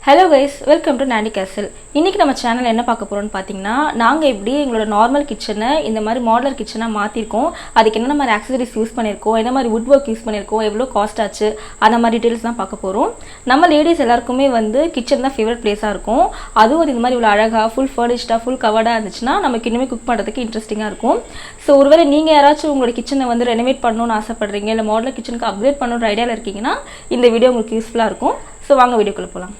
Hello guys, welcome to Nandy Castle. இன்னைக்கு நம்ம சேனல்ல என்ன பார்க்க போறோம்னு பாத்தீங்கன்னா நாங்க எப்படி எங்களோட நார்மல் கிச்சனை இந்த மாதிரி மாடுலர் கிச்சனா மாத்திருக்கோம். அதுக்கு என்ன மாதிரி ஆக்சஸரீஸ் யூஸ் பண்ணிருக்கோம், என்ன மாதிரி வுட் வர்க் யூஸ் பண்ணிருக்கோம், எவ்வளவு காஸ்ட் ஆச்சு அந்த மாதிரி டீடைல்ஸ் தான் பார்க்க போறோம். நம்ம லேடிஸ் எல்லாருக்குமே வந்து கிச்சன் தான் ஃபேவரட் பிளேஸா இருக்கும். அதுவும் இந்த மாதிரி இவ்வளவு அழகா ஃபுல் ஃபர்னிஷ்டா ஃபுல் கவர்டா இருந்துச்சுன்னா நமக்கு இன்னுமே குக் பண்றதுக்கு இன்ட்ரெஸ்டிங்கா இருக்கும். சோ ஒருவேளை நீங்க யாராச்சும் உங்களோட கிச்சனை வந்து ரெனோவேட் பண்ணனும்னு ஆசைப்படுறீங்க இல்ல மாடுலர் கிச்சனுக்கு அப்கிரேட் பண்ணனும்ன்ற ஐடியால இருக்கீங்கன்னா இந்த வீடியோ உங்களுக்கு யூஸ்ஃபுல்லா இருக்கும். சோ வாங்க வீடியோக்குள்ள போலாம்.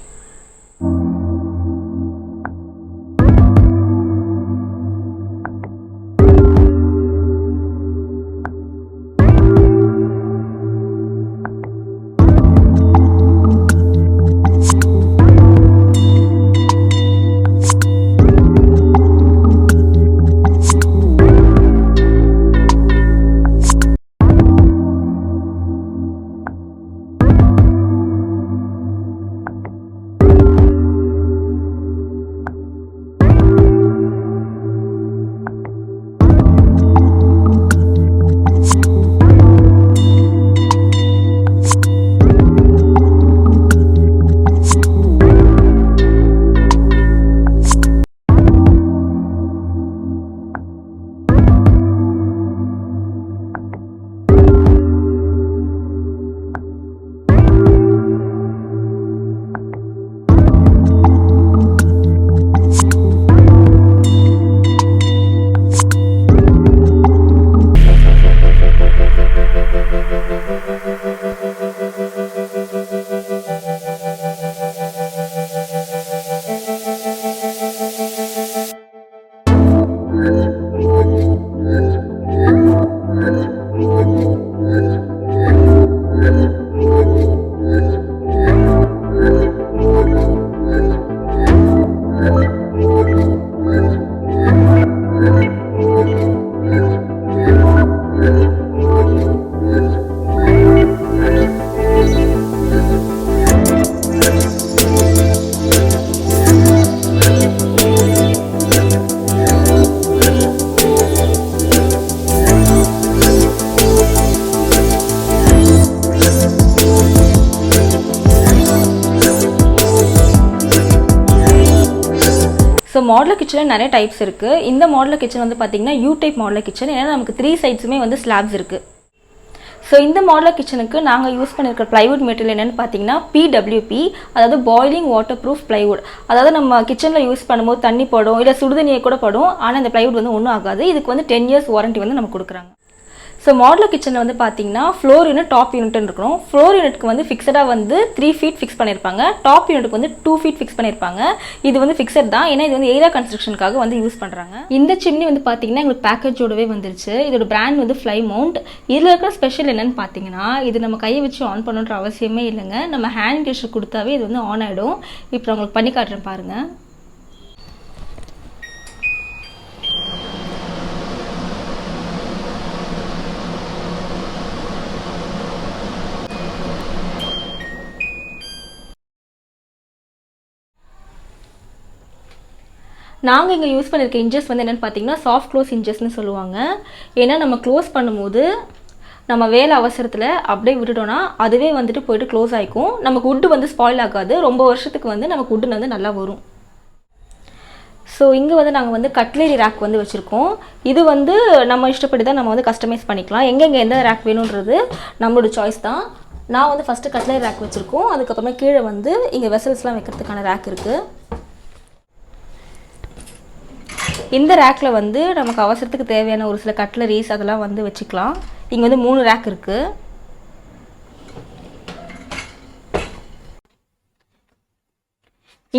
So modular kitchen நிறைய டைப்ஸ் இருக்கு. இந்த modular kitchen வந்து பாத்தீங்கன்னா U type modular kitchen. ஏன்னா நமக்கு 3 சைட்ஸ்மே வந்து ஸ்லாப்ஸ் இருக்கு. So இந்த modular kitchenக்கு நாங்க யூஸ் பண்ணிருக்கிற plywood மெட்டீரியல் என்னன்னு பாத்தீங்கன்னா PWP, அதாவது boiling waterproof plywood. அதாவது நம்ம கிச்சன்ல யூஸ் பண்ணும்போது தண்ணி படும் இல்ல சுடுதண்ணியே கூட படும். ஆனா இந்த plywood வந்து ஒண்ணும் ஆகாது. இதுக்கு வந்து 10 years வாரண்டி வந்து நமக்கு கொடுக்கறாங்க. So modular kitchen வந்து பாத்தீங்கன்னா floor unit top unit இருக்கும். floor unitக்கு வந்து ஃபிக்ஸடா வந்து 3 feet ஃபிக்ஸ் பண்ணிருப்பாங்க. top unitக்கு வந்து 2 feet ஃபிக்ஸ் பண்ணிருப்பாங்க. இது வந்து ஃபிக்ஸட் தான். ஏன்னா இது வந்து ஏரியா கன்ஸ்ட்ரக்ஷனுக்காக வந்து யூஸ் பண்றாங்க. இந்த சிம்னி வந்து பாத்தீங்கன்னா உங்களுக்கு பேக்கேஜோடவே வந்துருச்சு. இதோட பிராண்ட் வந்து ஃப்ளை மவுண்ட். இதுல இருக்கிற ஸ்பெஷல் என்னன்னு பாத்தீங்கன்னா இது நம்ம கையை வச்சு ஆன் பண்ணணும்ன்ற அவசியமே இல்லைங்க. நம்ம ஹேண்ட் கெஸ்டர் கொடுத்தாவே இது வந்து ஆன் ஆயிடும். இப்போ நான் உங்களுக்கு பண்ணி காட்டுறேன் பாருங்க. நாங்க இங்க யூஸ் பண்ணிருக்க இன்ச்சஸ் வந்து என்னன்னு பாத்தீங்கன்னா சாஃப்ட் க்ளோஸ் இன்ச்சஸ்னு சொல்லுவாங்க. ஏன்னா நம்ம க்ளோஸ் பண்ணும்போது நம்ம வேலை அவசரத்துல அப்படியே விட்டுட்டோம்னா அதுவே வந்துட்டு போயிட்டு க்ளோஸ் ஆயிக்கும். நமக்கு wood வந்து ஸ்பாயில் ஆகாது. ரொம்ப வருஷத்துக்கு வந்து நமக்கு wood வந்து நல்லா வரும். சோ இங்க வந்து நாங்க வந்து கட்லரி ரேக் வந்து வச்சிருக்கோம். இது வந்து நம்ம இஷ்டப்படி தான் நம்ம வந்து கஸ்டமைஸ் பண்ணிக்கலாம். எங்க எந்த ரேக் வேணும்ன்றது நம்மளோட சாய்ஸ் தான். நான் வந்து ஃபர்ஸ்ட் கட்லரி ரேக் வச்சிருக்கோம். அதுக்கு அப்புறமா கீழ வந்து இங்க வெசல்ஸ்லாம் வைக்கிறதுக்கான ரேக் இருக்கு. இந்த ரேக்ல வந்து நமக்கு அவசரத்துக்கு தேவையான ஒரு சில கட்லரிஸ் அதெல்லாம் வந்து வச்சுக்கலாம். இங்க வந்து 3 ரேக் இருக்கு.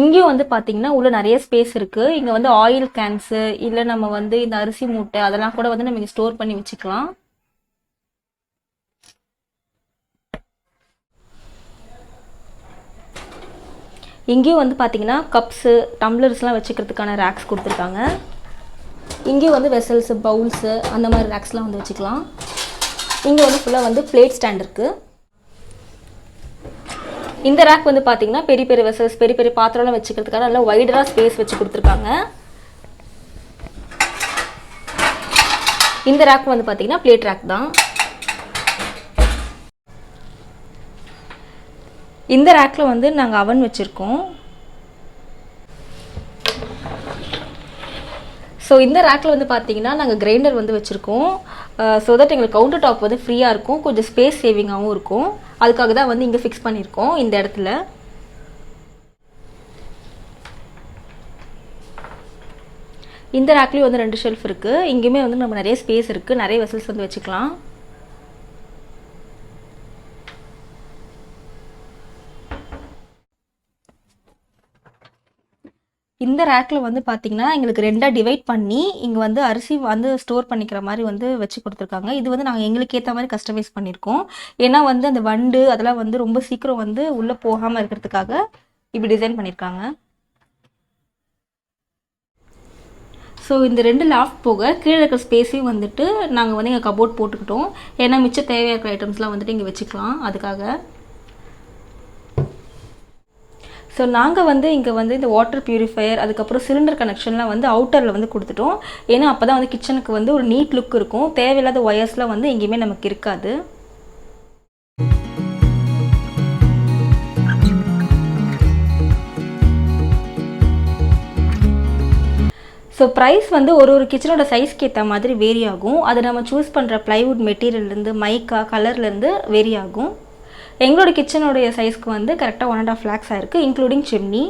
இங்கேயும் வந்து பாத்தீங்கன்னா உள்ள நிறைய ஸ்பேஸ் இருக்கு. இங்க வந்து ஆயில் கேன்ஸ் இல்ல நம்ம வந்து இந்த அரிசி மூட்டை அதெல்லாம் கூட வந்து நம்ம ஸ்டோர் பண்ணி வச்சுக்கலாம். இங்கேயும் வந்து பாத்தீங்கன்னா கப்ஸ் டம்ளர்ஸ்லாம் வச்சுக்கிறதுக்கான ரேக்ஸ் கொடுத்துருக்காங்க. இங்கேயும் வந்து வெசல்ஸ் பவுல்ஸ் அந்த மாதிரி ரேக்ஸ்லாம் வந்து வச்சுக்கலாம். இங்க வந்து ஃபுல்லா வந்து பிளேட் ஸ்டாண்ட் இருக்கு. இந்த ரேக் வந்து பாத்தீங்கன்னா பெரிய பெரிய வெசல்ஸ் பெரிய பெரிய பாத்திரம்லாம் வச்சுக்கிறதுக்கான நல்ல வைடரா ஸ்பேஸ் வச்சு கொடுத்துருக்காங்க. இந்த ரேக் வந்து பாத்தீங்கன்னா பிளேட் ரேக் தான். இந்த ரேக்ல வந்து நாங்க அவன் வச்சிருக்கோம். ஸோ இந்த ரேக்கில் வந்து பார்த்தீங்கன்னா நாங்கள் கிரைண்டர் வந்து வச்சுருக்கோம். ஸோ தட் எங்களுக்கு கவுண்டர் டாப் வந்து ஃப்ரீயாக இருக்கும், கொஞ்சம் ஸ்பேஸ் சேவிங்காகவும் இருக்கும். அதுக்காக தான் வந்து இங்கே ஃபிக்ஸ் பண்ணியிருக்கோம் இந்த இடத்துல. இந்த ரேக்லேயும் வந்து 2 ஷெல்ஃப் இருக்குது. இங்கேயுமே வந்து நம்ம நிறைய ஸ்பேஸ் இருக்குது, நிறைய வெசல்ஸ் வந்து வச்சுக்கலாம். இந்த ரேக்கில் வந்து பார்த்திங்கன்னா எங்களுக்கு 2ஆக டிவைட் பண்ணி இங்கே வந்து அரிசி வந்து ஸ்டோர் பண்ணிக்கிற மாதிரி வந்து வச்சு கொடுத்துருக்காங்க. இது வந்து நாங்கள் எங்களுக்கு ஏற்ற மாதிரி கஸ்டமைஸ் பண்ணியிருக்கோம். ஏன்னா வந்து அந்த வண்டு அதெல்லாம் வந்து ரொம்ப சீக்கிரம் வந்து உள்ளே போகாமல் இருக்கிறதுக்காக இப்படி டிசைன் பண்ணியிருக்காங்க. ஸோ இந்த 2 லாஃப்ட் போக கீழே இருக்கிற ஸ்பேஸையும் வந்துட்டு நாங்கள் வந்து எங்கள் கபோர்ட் போட்டுக்கிட்டோம். ஏன்னா மிச்சம் தேவையாக இருக்கிற ஐட்டம்ஸ்லாம் வந்துட்டு இங்கே வச்சுக்கலாம் அதுக்காக. ஸோ நாங்கள் வந்து இங்கே வந்து இந்த வாட்டர் பியூரிஃபையர் அதுக்கப்புறம் சிலிண்டர் கனெக்ஷன்லாம் வந்து அவுட்டரில் வந்து கொடுத்துட்டோம். ஏன்னா அப்போ தான் வந்து கிச்சனுக்கு வந்து ஒரு நீட் லுக் இருக்கும், தேவையில்லாத ஒயர்ஸ்லாம் வந்து எங்கேயுமே நமக்கு இருக்காது. ஸோ ப்ரைஸ் வந்து ஒரு கிச்சனோட சைஸ்க்கு ஏற்ற மாதிரி வேரி ஆகும். அது நம்ம சூஸ் பண்ணுற ப்ளைவுட் மெட்டீரியல்லேருந்து மைக்கா கலர்லேருந்து வேரி ஆகும். எங்களோட கிச்சனோடைய சைஸ்க்கு வந்து கரெக்டாக 1.5 lakhs ஆயிருக்கு, இன்க்ளூடிங் சிம்னி.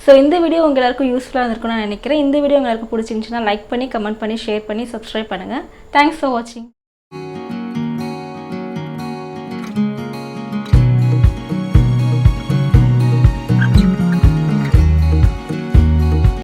ஸோ இந்த வீடியோ உங்கள் எல்லாருக்கும் யூஸ்ஃபுல்லாக இருந்திருக்கும்னு நான் நினைக்கிறேன். இந்த வீடியோ உங்களுக்கு பிடிச்சிருந்துச்சுன்னா லைக் பண்ணி, கமெண்ட் பண்ணி, ஷேர் பண்ணி, சப்ஸ்கிரைப் பண்ணுங்கள். தேங்க்ஸ் ஃபார் வாட்சிங்.